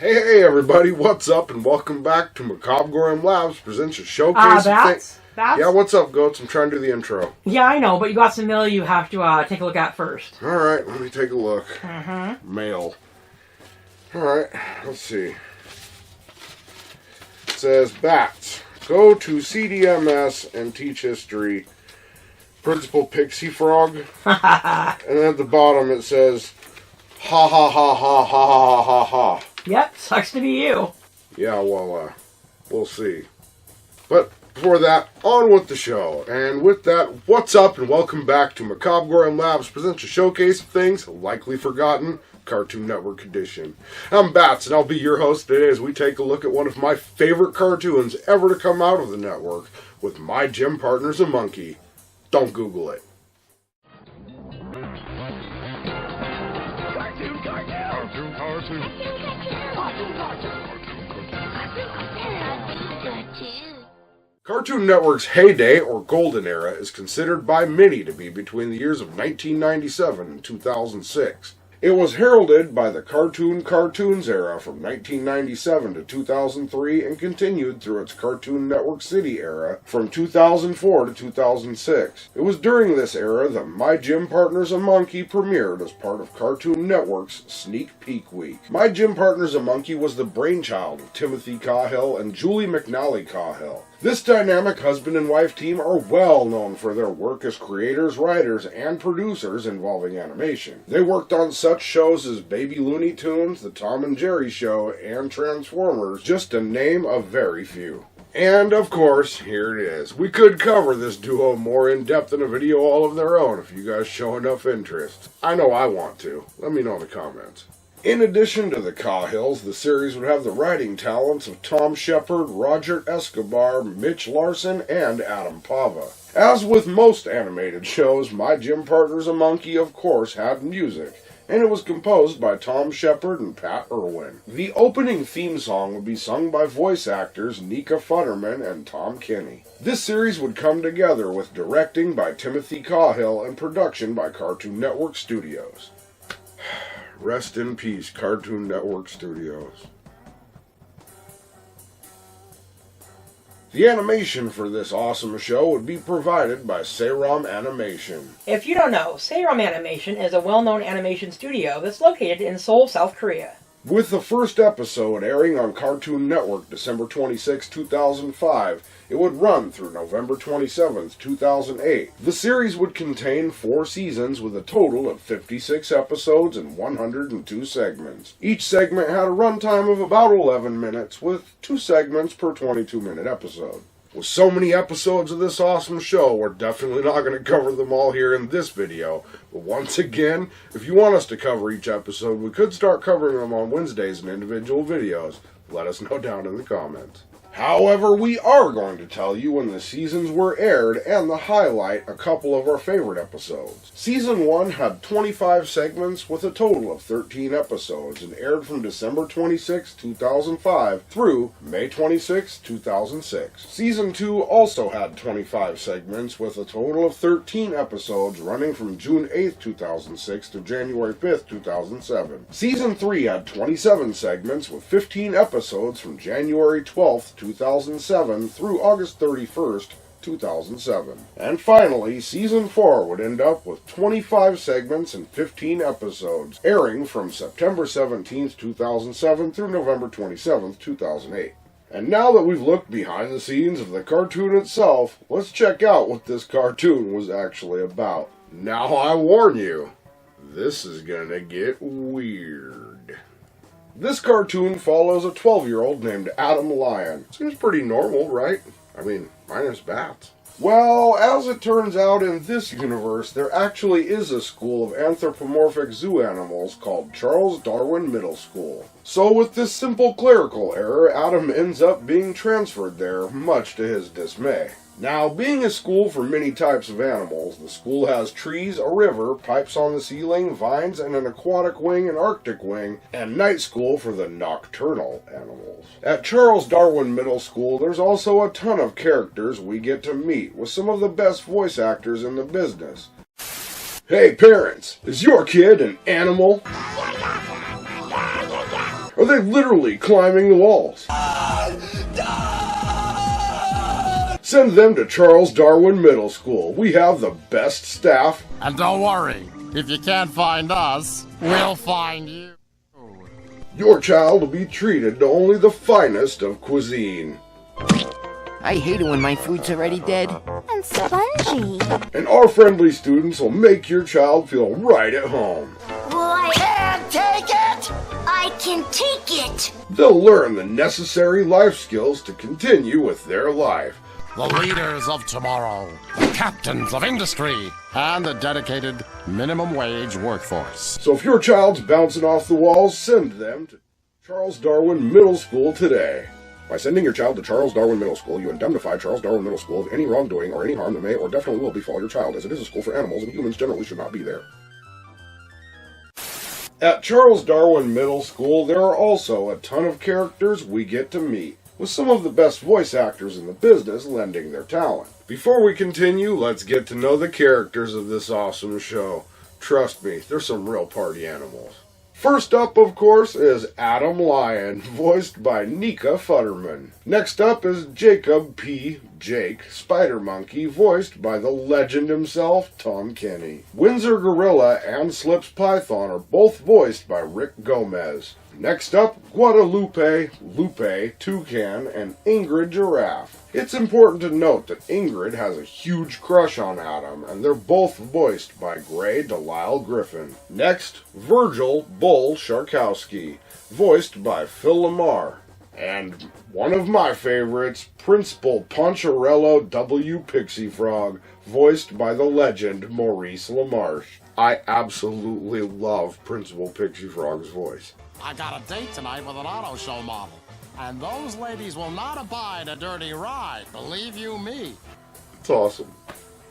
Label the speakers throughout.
Speaker 1: Hey everybody, what's up and welcome back to Macabre'Gorium Labs presents a showcase of things. Yeah, what's up, Goats? I'm trying to do the intro.
Speaker 2: Yeah, I know, but you got some mail you have to take a look at first.
Speaker 1: Alright, let me take a look. Mail. Alright, let's see. It says, Bats, go to CDMS and teach history. Principal Pixie Frog. And then at the bottom it says, ha ha ha ha ha ha ha ha.
Speaker 2: Yep, sucks to be you.
Speaker 1: Yeah, well, we'll see. But before that, on with the show. And with that, what's up and welcome back to Macabre'Gorium Labs presents a showcase of things likely forgotten, Cartoon Network edition. I'm Bats, and I'll be your host today as we take a look at one of my favorite cartoons ever to come out of the network with my gym partner's a monkey. Don't Google it. Cartoon Network's heyday, or golden era, is considered by many to be between the years of 1997 and 2006. It was heralded by the Cartoons era from 1997 to 2003 and continued through its Cartoon Network City era from 2004 to 2006. It was during this era that My Gym Partner's a Monkey premiered as part of Cartoon Network's Sneak Peek Week. My Gym Partner's a Monkey was the brainchild of Timothy Cahill and Julie McNally Cahill. This dynamic husband and wife team are well known for their work as creators, writers, and producers involving animation. They worked on such shows as Baby Looney Tunes, The Tom and Jerry Show, and Transformers, just to name a very few. And, of course, here it is. We could cover this duo more in depth in a video all of their own if you guys show enough interest. I know I want to. Let me know in the comments. In addition to the Cahills, the series would have the writing talents of Tom Shepard, Roger Escobar, Mitch Larson, and Adam Pava. As with most animated shows, My Gym Partner's a Monkey, of course, had music, and it was composed by Tom Shepard and Pat Irwin. The opening theme song would be sung by voice actors Nika Futterman and Tom Kenny. This series would come together with directing by Timothy Cahill and production by Cartoon Network Studios. Rest in peace, Cartoon Network Studios. The animation for this awesome show would be provided by Seiram Animation.
Speaker 2: If you don't know, Seiram Animation is a well-known animation studio that's located in Seoul, South Korea.
Speaker 1: With the first episode airing on Cartoon Network December 26, 2005, it would run through November 27, 2008. The series would contain 4 seasons with a total of 56 episodes and 102 segments. Each segment had a runtime of about 11 minutes, with 2 segments per 22-minute episode. With so many episodes of this awesome show, we're definitely not going to cover them all here in this video. But once again, if you want us to cover each episode, we could start covering them on Wednesdays in individual videos. Let us know down in the comments. However, we are going to tell you when the seasons were aired and to highlight a couple of our favorite episodes. Season 1 had 25 segments with a total of 13 episodes and aired from December 26, 2005 through May 26, 2006. Season 2 also had 25 segments with a total of 13 episodes running from June 8, 2006 to January 5, 2007. Season 3 had 27 segments with 15 episodes from January 12, 2007 through August 31st, 2007. And finally, Season 4 would end up with 25 segments and 15 episodes, airing from September 17th, 2007 through November 27th, 2008. And now that we've looked behind the scenes of the cartoon itself, let's check out what this cartoon was actually about. Now I warn you, this is gonna get weird. This cartoon follows a 12-year-old named Adam Lyon. Seems pretty normal, right? I mean, mine is bats. Well, as it turns out in this universe, there actually is a school of anthropomorphic zoo animals called Charles Darwin Middle School. So with this simple clerical error, Adam ends up being transferred there, much to his dismay. Now, being a school for many types of animals, the school has trees, a river, pipes on the ceiling, vines, and an aquatic wing and arctic wing, and night school for the nocturnal animals. At Charles Darwin Middle School, there's also a ton of characters we get to meet, with some of the best voice actors in the business. Hey parents, is your kid an animal? Are they literally climbing the walls? Send them to Charles Darwin Middle School. We have the best staff.
Speaker 3: And don't worry, if you can't find us, we'll find you.
Speaker 1: Your child will be treated to only the finest of cuisine.
Speaker 4: I hate it when my food's already dead.
Speaker 5: And spongy.
Speaker 1: And our friendly students will make your child feel right at home.
Speaker 5: I can't take it! I can take it!
Speaker 1: They'll learn the necessary life skills to continue with their life.
Speaker 3: The leaders of tomorrow, the captains of industry, and the dedicated minimum wage workforce.
Speaker 1: So if your child's bouncing off the walls, send them to Charles Darwin Middle School today. By sending your child to Charles Darwin Middle School, you indemnify Charles Darwin Middle School of any wrongdoing or any harm that may or definitely will befall your child, as it is a school for animals and humans generally should not be there. At Charles Darwin Middle School, there are also a ton of characters we get to meet, with some of the best voice actors in the business lending their talent. Before we continue, let's get to know the characters of this awesome show. Trust me, they're some real party animals. First up, of course, is Adam Lyon, voiced by Nika Futterman. Next up is Jacob P. Jake Spidermonkey, voiced by the legend himself, Tom Kenny. Windsor Gorilla and Slips Python are both voiced by Rick Gomez. Next up, Guadalupe, Lupe, Toucan, and Ingrid Giraffe. It's important to note that Ingrid has a huge crush on Adam, and they're both voiced by Gray Delisle Griffin. Next, Virgil Bull Sharkowski, voiced by Phil Lamar. And one of my favorites, Principal Poncherello W. Pixie Frog, voiced by the legend Maurice LaMarche. I absolutely love Principal Pixie Frog's voice.
Speaker 3: I got a date tonight with an auto show model, and those ladies will not abide a dirty ride, believe you me.
Speaker 1: It's awesome.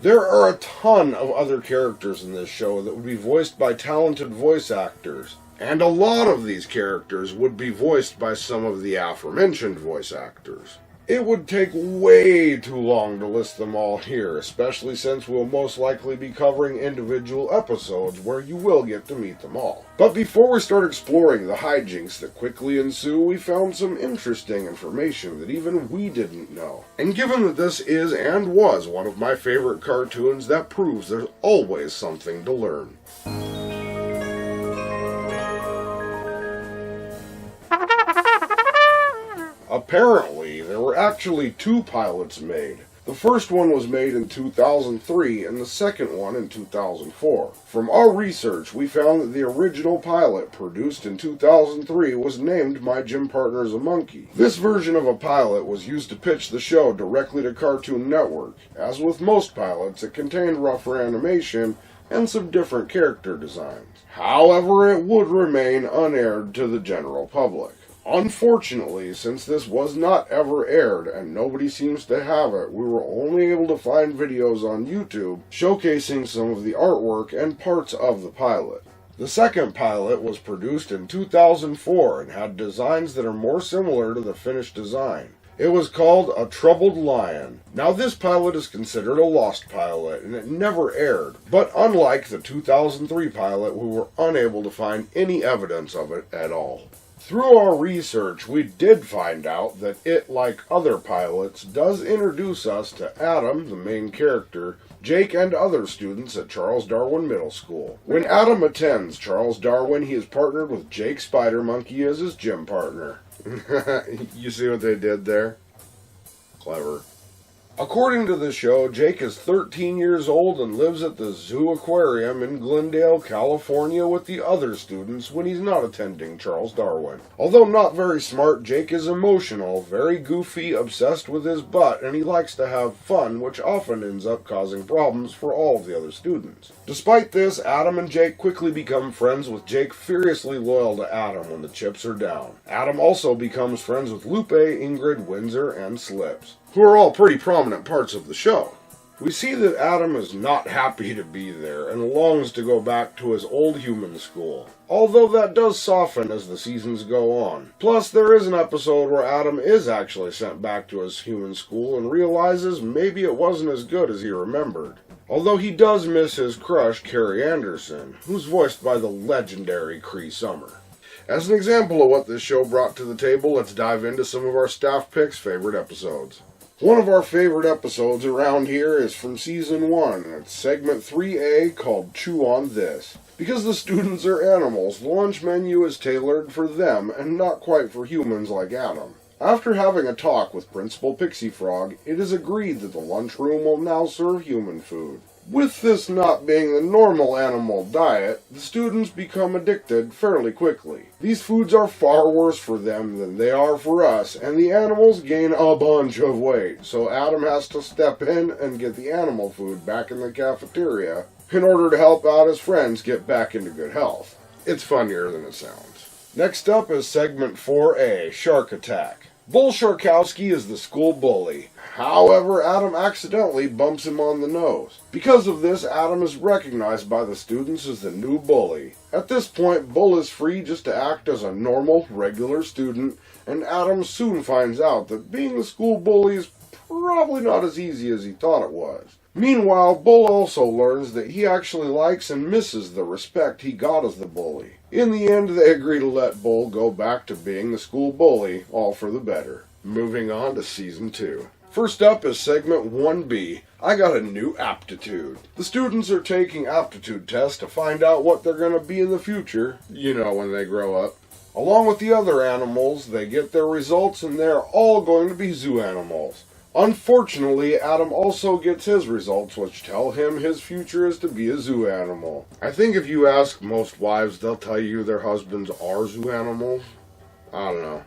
Speaker 1: There are a ton of other characters in this show that would be voiced by talented voice actors, and a lot of these characters would be voiced by some of the aforementioned voice actors. It would take way too long to list them all here, especially since we'll most likely be covering individual episodes where you will get to meet them all. But before we start exploring the hijinks that quickly ensue, we found some interesting information that even we didn't know. And given that this is and was one of my favorite cartoons, that proves there's always something to learn. Apparently, there were actually two pilots made. The first one was made in 2003 and the second one in 2004. From our research, we found that the original pilot, produced in 2003, was named My Gym Partner's a Monkey. This version of a pilot was used to pitch the show directly to Cartoon Network. As with most pilots, it contained rougher animation and some different character designs. However, it would remain unaired to the general public. Unfortunately, since this was not ever aired and nobody seems to have it, we were only able to find videos on YouTube showcasing some of the artwork and parts of the pilot. The second pilot was produced in 2004 and had designs that are more similar to the finished design. It was called A Troubled Lion. Now this pilot is considered a lost pilot and it never aired, but unlike the 2003 pilot, we were unable to find any evidence of it at all. Through our research, we did find out that it, like other pilots, does introduce us to Adam, the main character, Jake, and other students at Charles Darwin Middle School. When Adam attends Charles Darwin, he is partnered with Jake Spidermonkey as his gym partner. You see what they did there? Clever. According to the show, Jake is 13 years old and lives at the Zoo Aquarium in Glendale, California with the other students when he's not attending Charles Darwin. Although not very smart, Jake is emotional, very goofy, obsessed with his butt, and he likes to have fun, which often ends up causing problems for all of the other students. Despite this, Adam and Jake quickly become friends, with Jake furiously loyal to Adam when the chips are down. Adam also becomes friends with Lupe, Ingrid, Windsor, and Slips, who are all pretty prominent parts of the show. We see that Adam is not happy to be there and longs to go back to his old human school, although that does soften as the seasons go on. Plus, there is an episode where Adam is actually sent back to his human school and realizes maybe it wasn't as good as he remembered. Although he does miss his crush, Carrie Anderson, who's voiced by the legendary Cree Summer. As an example of what this show brought to the table, let's dive into some of our staff picks' favorite episodes. One of our favorite episodes around here is from Season 1. It's segment 3A called Chew on This. Because the students are animals, the lunch menu is tailored for them and not quite for humans like Adam. After having a talk with Principal Pixie Frog, it is agreed that the lunchroom will now serve human food. With this not being the normal animal diet, the students become addicted fairly quickly. These foods are far worse for them than they are for us, and the animals gain a bunch of weight, so Adam has to step in and get the animal food back in the cafeteria in order to help out his friends get back into good health. It's funnier than it sounds. Next up is segment 4A, Shark Attack. Bull Sharkowski is the school bully. However, Adam accidentally bumps him on the nose. Because of this, Adam is recognized by the students as the new bully. At this point, Bull is free just to act as a normal, regular student, and Adam soon finds out that being the school bully is probably not as easy as he thought it was. Meanwhile, Bull also learns that he actually likes and misses the respect he got as the bully. In the end, they agree to let Bull go back to being the school bully, all for the better. Moving on to Season 2. First up is segment 1B, I Got a New Aptitude. The students are taking aptitude tests to find out what they're going to be in the future, when they grow up. Along with the other animals, they get their results and they're all going to be zoo animals. Unfortunately, Adam also gets his results, which tell him his future is to be a zoo animal. I think if you ask most wives, they'll tell you their husbands are zoo animals. I don't know.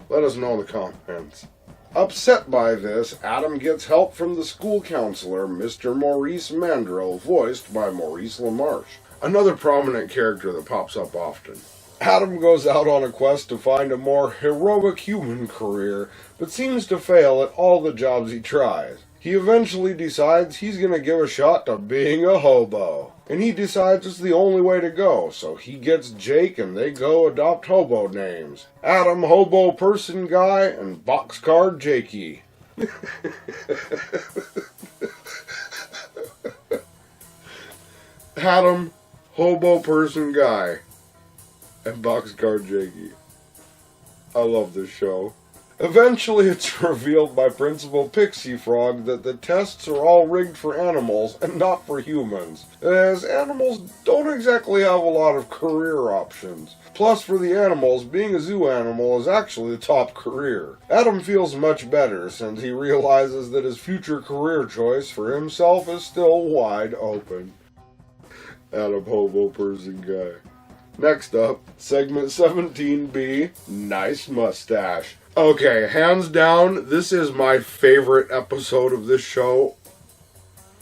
Speaker 1: Let us know in the comments. Upset by this, Adam gets help from the school counselor, Mr. Maurice Mandrill, voiced by Maurice LaMarche, another prominent character that pops up often. Adam goes out on a quest to find a more heroic human career, but seems to fail at all the jobs he tries. He eventually decides he's going to give a shot to being a hobo. And he decides it's the only way to go, so he gets Jake and they go adopt hobo names. Adam Hobo Person Guy and Boxcar Jakey. Adam Hobo Person Guy and Boxcar Jakey. I love this show. Eventually it's revealed by Principal Pixie Frog that the tests are all rigged for animals and not for humans, as animals don't exactly have a lot of career options. Plus, for the animals, being a zoo animal is actually the top career. Adam feels much better since he realizes that his future career choice for himself is still wide open. Adam Hobo Person Guy. Next up, segment 17B, Nice Mustache. Okay, hands down, this is my favorite episode of this show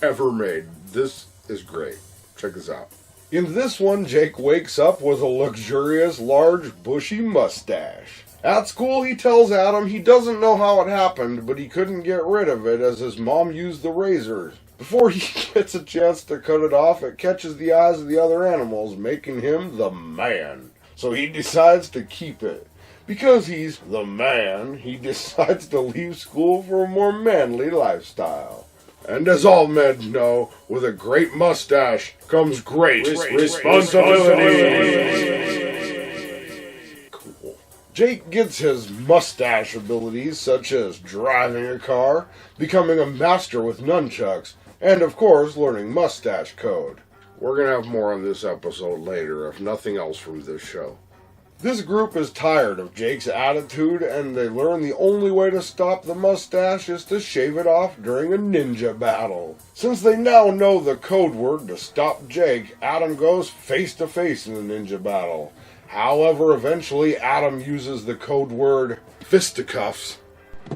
Speaker 1: ever made. This is great. Check this out. In this one, Jake wakes up with a luxurious, large, bushy mustache. At school, he tells Adam he doesn't know how it happened, but he couldn't get rid of it as his mom used the razors. Before he gets a chance to cut it off, it catches the eyes of the other animals, making him the man. So he decides to keep it. Because he's the man, he decides to leave school for a more manly lifestyle. And as all men know, with a great mustache comes great responsibility. Cool. Jake gets his mustache abilities such as driving a car, becoming a master with nunchucks, and of course learning mustache code. We're gonna have more on this episode later, if nothing else from this show. This group is tired of Jake's attitude, and they learn the only way to stop the mustache is to shave it off during a ninja battle. Since they now know the code word to stop Jake, Adam goes face to face in the ninja battle. However, eventually Adam uses the code word fisticuffs.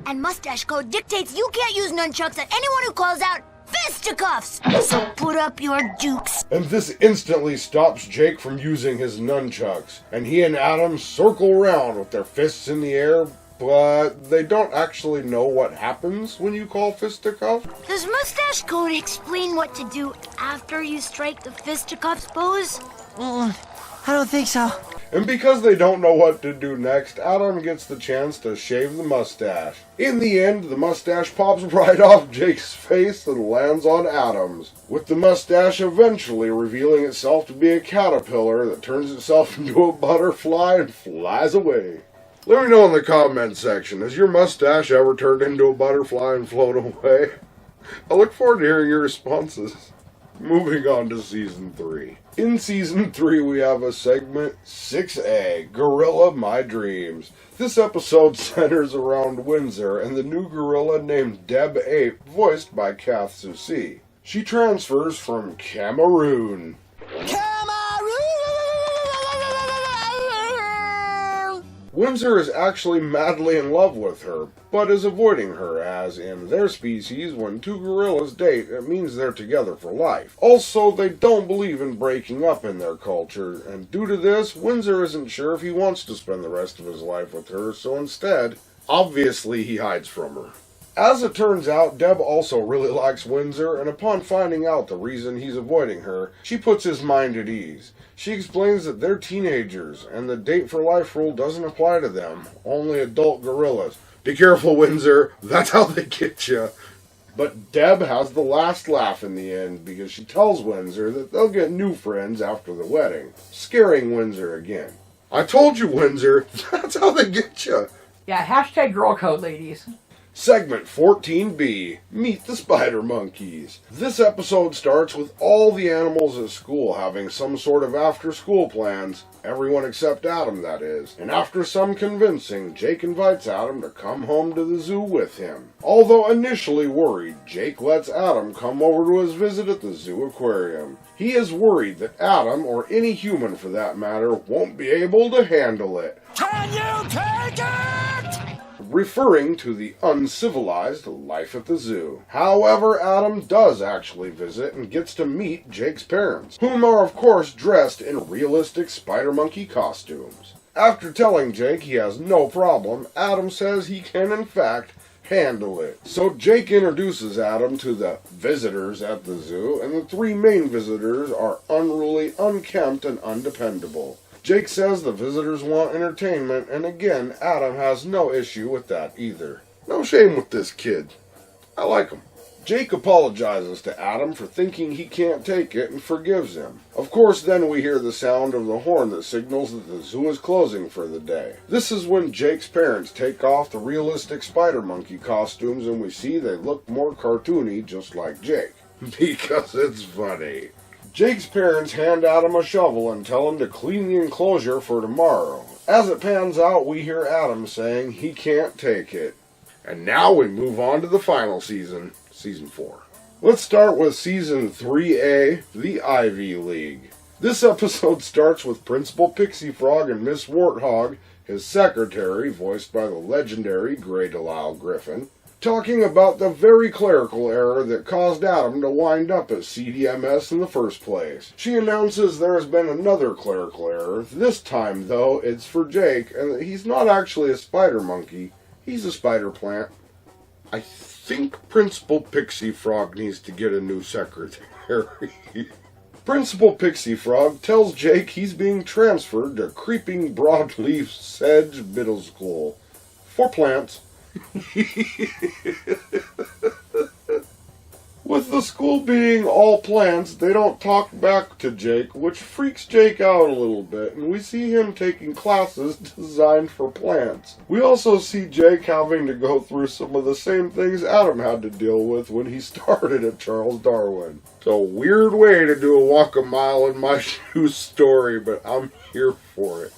Speaker 5: And mustache code dictates you can't use nunchucks at anyone who calls out fisticuffs! So put up your dukes.
Speaker 1: And this instantly stops Jake from using his nunchucks. And he and Adam circle around with their fists in the air, but they don't actually know what happens when you call fisticuffs.
Speaker 5: Does mustache code explain what to do after you strike the fisticuffs pose?
Speaker 4: I don't think so.
Speaker 1: And because they don't know what to do next, Adam gets the chance to shave the mustache. In the end, the mustache pops right off Jake's face and lands on Adam's, with the mustache eventually revealing itself to be a caterpillar that turns itself into a butterfly and flies away. Let me know in the comment section, has your mustache ever turned into a butterfly and flown away? I look forward to hearing your responses. Moving on to Season 3. In Season 3 we have a segment 6A, Gorilla My Dreams. This episode centers around Windsor and the new gorilla named Deb Ape, voiced by Kath Soucie. She transfers from Cameroon. Windsor is actually madly in love with her, but is avoiding her, as in their species, when two gorillas date, it means they're together for life. Also, they don't believe in breaking up in their culture, and due to this, Windsor isn't sure if he wants to spend the rest of his life with her, so instead, obviously he hides from her. As it turns out, Deb also really likes Windsor, and upon finding out the reason he's avoiding her, she puts his mind at ease. She explains that they're teenagers, and the date for life rule doesn't apply to them, only adult gorillas. Be careful, Windsor, that's how they get you. But Deb has the last laugh in the end, because she tells Windsor that they'll get new friends after the wedding, scaring Windsor again. I told you, Windsor, that's how they get you.
Speaker 2: Yeah, hashtag girl code, ladies.
Speaker 1: Segment 14B, Meet the Spidermonkeys. This episode starts with all the animals at school having some sort of after-school plans, everyone except Adam, that is. And after some convincing, Jake invites Adam to come home to the zoo with him. Although initially worried, Jake lets Adam come over to his visit at the zoo aquarium. He is worried that Adam, or any human for that matter, won't be able to handle it.
Speaker 3: Can you take it?
Speaker 1: Referring to the uncivilized life at the zoo. However, Adam does actually visit and gets to meet Jake's parents, whom are of course dressed in realistic Spidermonkey costumes. After telling Jake he has no problem, Adam says he can in fact handle it. So Jake introduces Adam to the visitors at the zoo, and the three main visitors are unruly, unkempt, and undependable. Jake says the visitors want entertainment, and again, Adam has no issue with that either. No shame with this kid. I like him. Jake apologizes to Adam for thinking he can't take it and forgives him. Of course, then we hear the sound of the horn that signals that the zoo is closing for the day. This is when Jake's parents take off the realistic Spidermonkey costumes and we see they look more cartoony, just like Jake. Because it's funny. Jake's parents hand Adam a shovel and tell him to clean the enclosure for tomorrow. As it pans out, we hear Adam saying he can't take it. And now we move on to the final season, Season 4. Let's start with Season 3A, the Ivy League. This episode starts with Principal Pixie Frog and Miss Warthog, his secretary, voiced by the legendary Grey Delisle Griffin, talking about the very clerical error that caused Adam to wind up at CDMS in the first place. She announces there has been another clerical error. This time, though, it's for Jake, and that he's not actually a spider monkey. He's a spider plant. I think Principal Pixie Frog needs to get a new secretary. Principal Pixie Frog tells Jake he's being transferred to Creeping Broadleaf Sedge Middle School. For plants. With the school being all plants, they don't talk back to Jake, which freaks Jake out a little bit, and we see him taking classes designed for plants. We also see Jake having to go through some of the same things Adam had to deal with when he started at Charles Darwin. It's a weird way to do a walk a mile in my shoes story, but I'm here for it.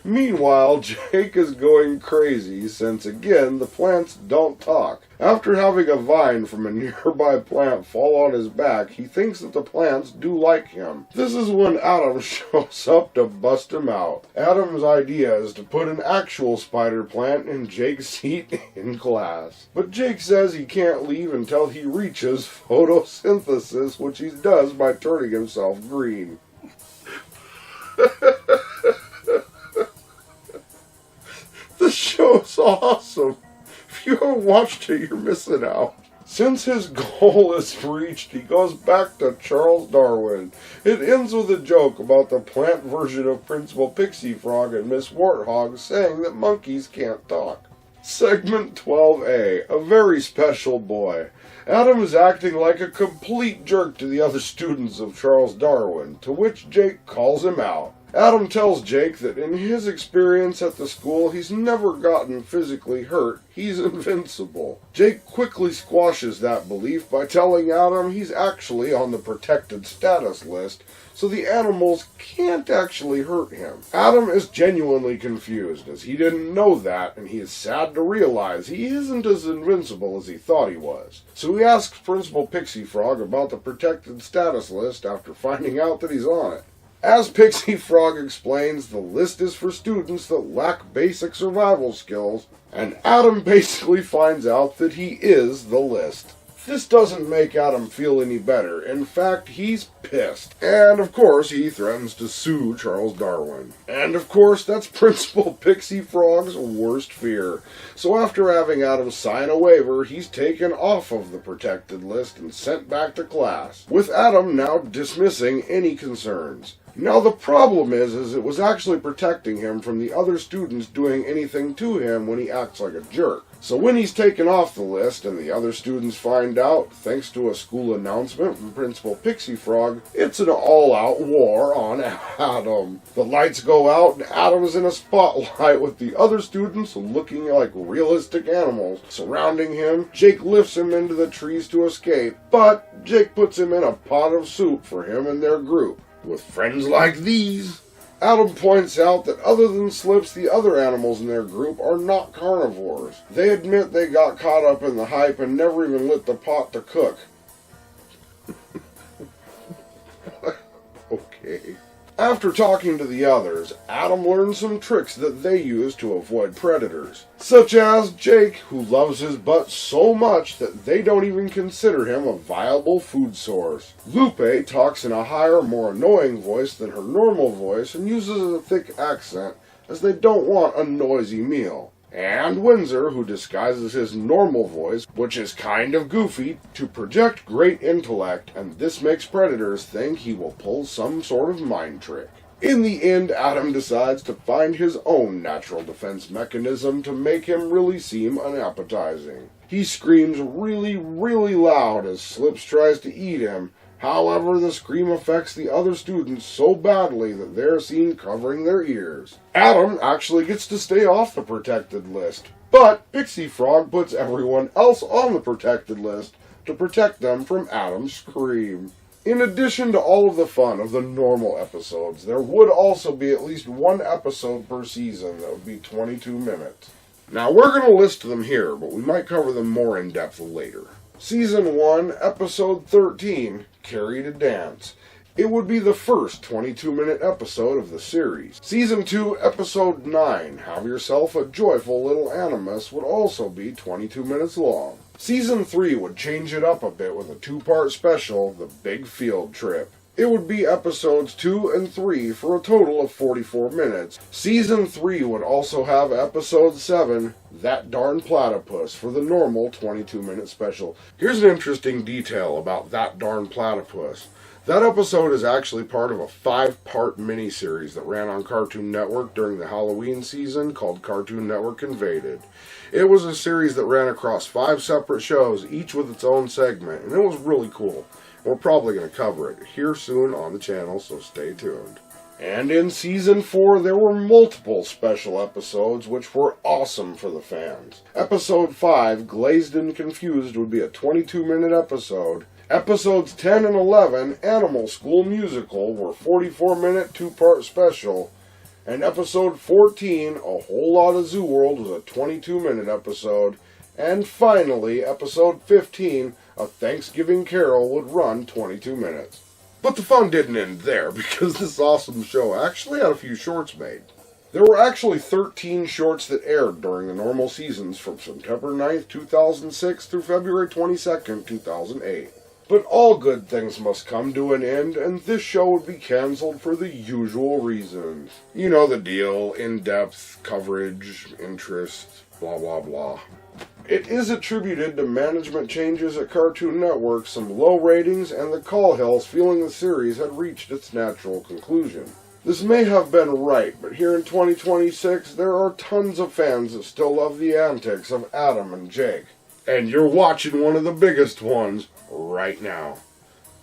Speaker 1: Meanwhile, Jake is going crazy since, again, the plants don't talk. After having a vine from a nearby plant fall on his back, he thinks that the plants do like him. This is when Adam shows up to bust him out. Adam's idea is to put an actual spider plant in Jake's seat in class. But Jake says he can't leave until he reaches photosynthesis, which he does by turning himself green. The show's awesome. If you haven't watched it, you're missing out. Since his goal is reached, he goes back to Charles Darwin. It ends with a joke about the plant version of Principal Pixie Frog and Miss Warthog saying that monkeys can't talk. Segment 12A, a very special boy. Adam is acting like a complete jerk to the other students of Charles Darwin, to which Jake calls him out. Adam tells Jake that in his experience at the school, he's never gotten physically hurt. He's invincible. Jake quickly squashes that belief by telling Adam he's actually on the protected status list, so the animals can't actually hurt him. Adam is genuinely confused, as he didn't know that, and he is sad to realize he isn't as invincible as he thought he was. So he asks Principal Pixie Frog about the protected status list after finding out that he's on it. As Pixie Frog explains, the list is for students that lack basic survival skills, and Adam basically finds out that he is the list. This doesn't make Adam feel any better. In fact, he's pissed. And of course, he threatens to sue Charles Darwin. And of course, that's Principal Pixie Frog's worst fear. So after having Adam sign a waiver, he's taken off of the protected list and sent back to class, with Adam now dismissing any concerns. Now the problem is it was actually protecting him from the other students doing anything to him when he acts like a jerk. So when he's taken off the list and the other students find out, thanks to a school announcement from Principal Pixie Frog, it's an all-out war on Adam. The lights go out and Adam's in a spotlight with the other students looking like realistic animals surrounding him. Jake lifts him into the trees to escape, but Jake puts him in a pot of soup for him and their group. With friends like these, Adam points out that other than Slips, the other animals in their group are not carnivores. They admit they got caught up in the hype and never even lit the pot to cook. Okay. After talking to the others, Adam learns some tricks that they use to avoid predators. Such as Jake, who loves his butt so much that they don't even consider him a viable food source. Lupe talks in a higher, more annoying voice than her normal voice and uses a thick accent, as they don't want a noisy meal. And Windsor, who disguises his normal voice, which is kind of goofy, to project great intellect, and this makes predators think he will pull some sort of mind trick. In the end, Adam decides to find his own natural defense mechanism to make him really seem unappetizing. He screams really, really loud as Slips tries to eat him. However, the scream affects the other students so badly that they're seen covering their ears. Adam actually gets to stay off the protected list, but Pixie Frog puts everyone else on the protected list to protect them from Adam's scream. In addition to all of the fun of the normal episodes, there would also be at least one episode per season that would be 22 minutes. Now, we're going to list them here, but we might cover them more in depth later. Season 1, Episode 13, Carry to Dance. It would be the first 22-minute episode of the series. Season 2, Episode 9, Have Yourself a Joyful Little Animus, would also be 22 minutes long. Season 3 would change it up a bit with a 2-part special, The Big Field Trip. It would be episodes 2 and 3 for a total of 44 minutes. Season 3 would also have episode 7, That Darn Platypus, for the normal 22-minute special. Here's an interesting detail about That Darn Platypus. That episode is actually part of a 5-part miniseries that ran on Cartoon Network during the Halloween season called Cartoon Network Invaded. It was a series that ran across 5 separate shows, each with its own segment, and it was really cool. We're probably going to cover it here soon on the channel, so stay tuned. And in Season 4, there were multiple special episodes, which were awesome for the fans. Episode 5, Glazed and Confused, would be a 22-minute episode. Episodes 10 and 11, Animal School Musical, were 44-minute 2-part special. And episode 14, A Whole Lot of Zoo World, was a 22-minute episode. And finally, episode 15, A Thanksgiving Carol, would run 22 minutes. But the fun didn't end there, because this awesome show actually had a few shorts made. There were actually 13 shorts that aired during the normal seasons from September 9th, 2006 through February 22nd, 2008. But all good things must come to an end, and this show would be cancelled for the usual reasons. You know the deal, in-depth coverage, interest, blah blah blah. It is attributed to management changes at Cartoon Network, some low ratings, and the Cahill feeling the series had reached its natural conclusion. This may have been right, but here in 2026, there are tons of fans that still love the antics of Adam and Jake. And you're watching one of the biggest ones right now.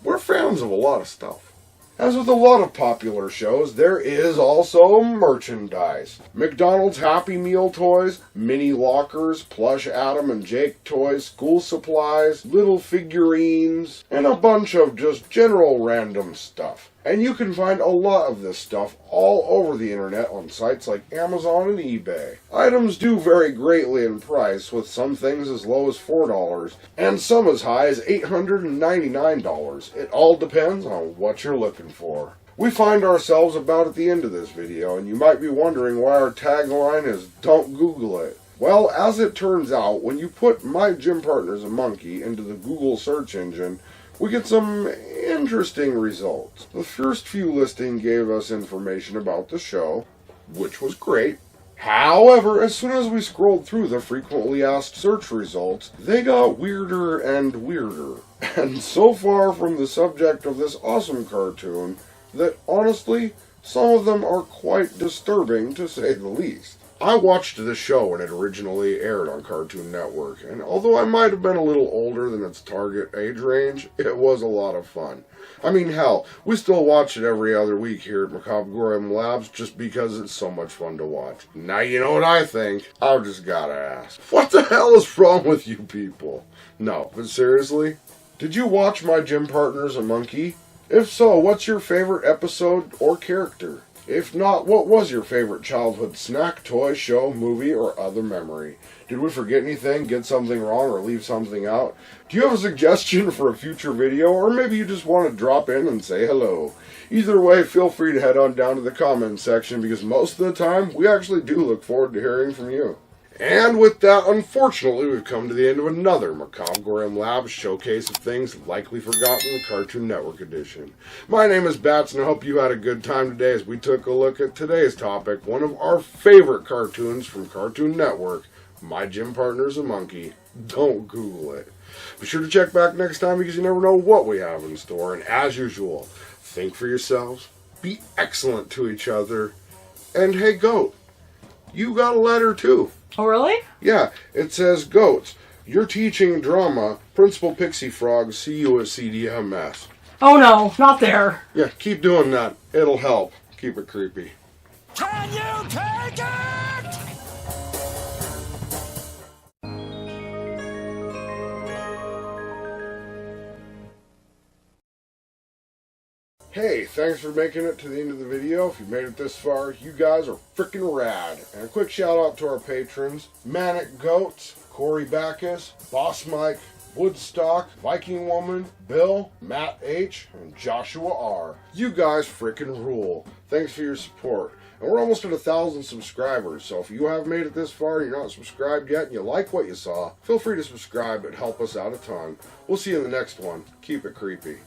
Speaker 1: We're fans of a lot of stuff. As with a lot of popular shows, there is also merchandise. McDonald's Happy Meal toys, mini lockers, plush Adam and Jake toys, school supplies, little figurines, and a bunch of just general random stuff. And you can find a lot of this stuff all over the internet on sites like Amazon and eBay. Items do vary greatly in price, with some things as low as $4 and some as high as $899. It all depends on what you're looking for. We find ourselves about at the end of this video, and you might be wondering why our tagline is "Don't Google it." Well, as it turns out, when you put "My Gym Partner's a Monkey" into the Google search engine, we get some interesting results. The first few listings gave us information about the show, which was great. However, as soon as we scrolled through the frequently asked search results, they got weirder and weirder. And so far from the subject of this awesome cartoon, that honestly, some of them are quite disturbing to say the least. I watched this show when it originally aired on Cartoon Network, and although I might have been a little older than its target age range, it was a lot of fun. I mean, hell, we still watch it every other week here at Macabre'Gorium Labs just because it's so much fun to watch. Now you know what I think. I've just gotta ask, what the hell is wrong with you people? No, but seriously, did you watch My Gym Partner's a Monkey? If so, what's your favorite episode or character? If not, what was your favorite childhood snack, toy, show, movie, or other memory? Did we forget anything, get something wrong, or leave something out? Do you have a suggestion for a future video, or maybe you just want to drop in and say hello? Either way, feel free to head on down to the comments section, because most of the time, we actually do look forward to hearing from you. And with that, unfortunately, we've come to the end of another Macabre'Gorium Labs showcase of things likely forgotten, the Cartoon Network edition. My name is Bats, and I hope you had a good time today as we took a look at today's topic, one of our favorite cartoons from Cartoon Network, My Gym Partner's a Monkey. Don't Google it. Be sure to check back next time because you never know what we have in store, and as usual, think for yourselves, be excellent to each other, and hey, Goat, you got a letter too.
Speaker 2: Oh, really?
Speaker 1: Yeah, it says, "Goats, you're teaching drama. Principal Pixie Frog, see you at CDMS."
Speaker 2: Oh no, not there.
Speaker 1: Yeah, keep doing that. It'll help. Keep it creepy.
Speaker 3: Can you take it?
Speaker 1: Hey, thanks for making it to the end of the video. If you made it this far, you guys are freaking rad. And a quick shout out to our patrons, Manic Goats, Corey Backus, Boss Mike, Woodstock, Viking Woman, Bill, Matt H, and Joshua R. You guys freaking rule. Thanks for your support. And we're almost at 1,000 subscribers, so if you have made it this far and you're not subscribed yet and you like what you saw, feel free to subscribe. It'd help us out a ton. We'll see you in the next one. Keep it creepy.